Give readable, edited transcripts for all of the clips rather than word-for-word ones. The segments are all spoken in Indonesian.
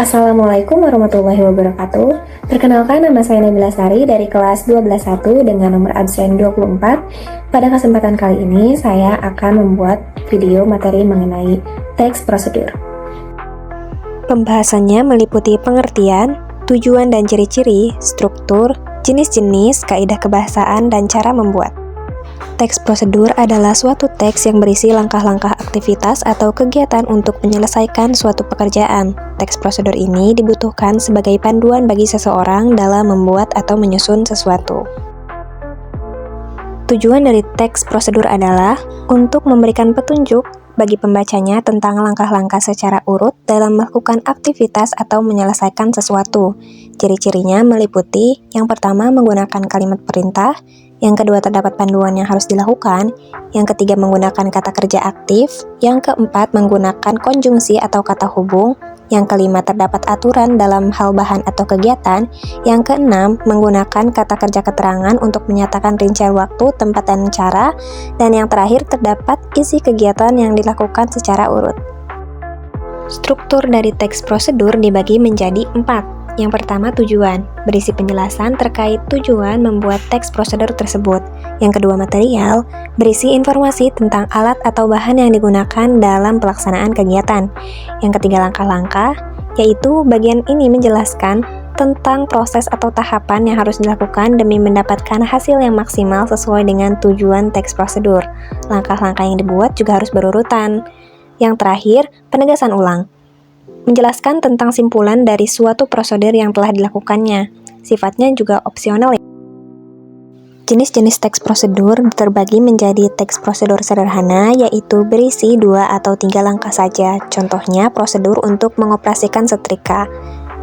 Assalamualaikum warahmatullahi wabarakatuh. Perkenalkan, nama saya Nabila Sari dari kelas 12.1 dengan nomor absen 24. Pada kesempatan kali ini, saya akan membuat video materi mengenai teks prosedur. Pembahasannya meliputi pengertian, tujuan dan ciri-ciri, struktur, jenis-jenis, kaidah kebahasaan, dan cara membuat. Teks prosedur adalah suatu teks yang berisi langkah-langkah aktivitas atau kegiatan untuk menyelesaikan suatu pekerjaan. Teks prosedur ini dibutuhkan sebagai panduan bagi seseorang dalam membuat atau menyusun sesuatu. Tujuan dari teks prosedur adalah untuk memberikan petunjuk bagi pembacanya tentang langkah-langkah secara urut dalam melakukan aktivitas atau menyelesaikan sesuatu. Ciri-cirinya meliputi yang pertama menggunakan kalimat perintah, yang kedua terdapat panduan yang harus dilakukan, yang ketiga menggunakan kata kerja aktif, yang keempat menggunakan konjungsi atau kata hubung, yang kelima terdapat aturan dalam hal bahan atau kegiatan, yang keenam menggunakan kata kerja keterangan untuk menyatakan rincian waktu, tempat, dan cara, dan yang terakhir terdapat isi kegiatan yang dilakukan secara urut. Struktur dari teks prosedur dibagi menjadi 4. Yang pertama, tujuan, berisi penjelasan terkait tujuan membuat teks prosedur tersebut. Yang kedua, material, berisi informasi tentang alat atau bahan yang digunakan dalam pelaksanaan kegiatan. Yang ketiga, langkah-langkah, yaitu bagian ini menjelaskan tentang proses atau tahapan yang harus dilakukan demi mendapatkan hasil yang maksimal sesuai dengan tujuan teks prosedur. Langkah-langkah yang dibuat juga harus berurutan. Yang terakhir, penegasan ulang, menjelaskan tentang simpulan dari suatu prosedur yang telah dilakukannya. Sifatnya juga opsional. Jenis-jenis teks prosedur terbagi menjadi teks prosedur sederhana, yaitu berisi 2 atau 3 langkah saja. Contohnya, prosedur untuk mengoperasikan setrika.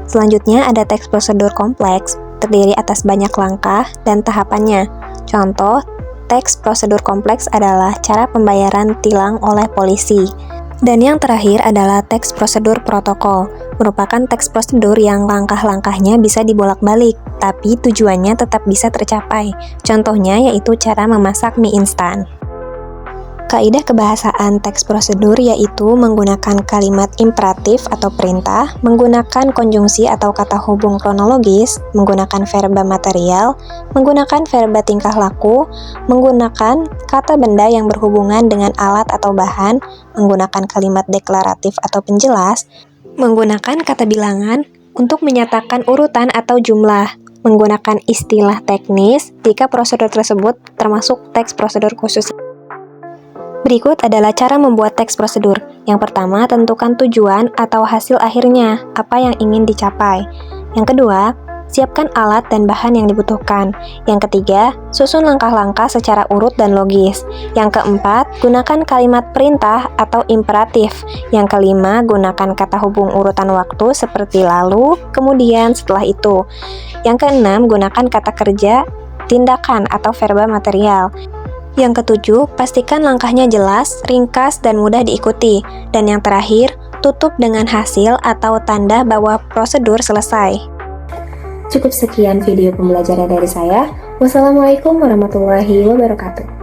Selanjutnya ada teks prosedur kompleks, terdiri atas banyak langkah dan tahapannya. Contoh, teks prosedur kompleks adalah cara pembayaran tilang oleh polisi. Dan yang terakhir adalah teks prosedur protokol, merupakan teks prosedur yang langkah-langkahnya bisa dibolak-balik, tapi tujuannya tetap bisa tercapai. Contohnya yaitu cara memasak mie instan. Kaidah kebahasaan teks prosedur yaitu menggunakan kalimat imperatif atau perintah, menggunakan konjungsi atau kata hubung kronologis, menggunakan verba material, menggunakan verba tingkah laku, menggunakan kata benda yang berhubungan dengan alat atau bahan, menggunakan kalimat deklaratif atau penjelas, menggunakan kata bilangan untuk menyatakan urutan atau jumlah, menggunakan istilah teknis jika prosedur tersebut termasuk teks prosedur khusus. Berikut adalah cara membuat teks prosedur. Yang pertama, tentukan tujuan atau hasil akhirnya, apa yang ingin dicapai. Yang kedua, siapkan alat dan bahan yang dibutuhkan. Yang ketiga, susun langkah-langkah secara urut dan logis. Yang keempat, gunakan kalimat perintah atau imperatif. Yang kelima, gunakan kata hubung urutan waktu seperti lalu, kemudian, setelah itu. Yang keenam, gunakan kata kerja, tindakan atau verba material. Yang ketujuh, pastikan langkahnya jelas, ringkas, dan mudah diikuti. Dan yang terakhir, tutup dengan hasil atau tanda bahwa prosedur selesai. Cukup sekian video pembelajaran dari saya. Wassalamualaikum warahmatullahi wabarakatuh.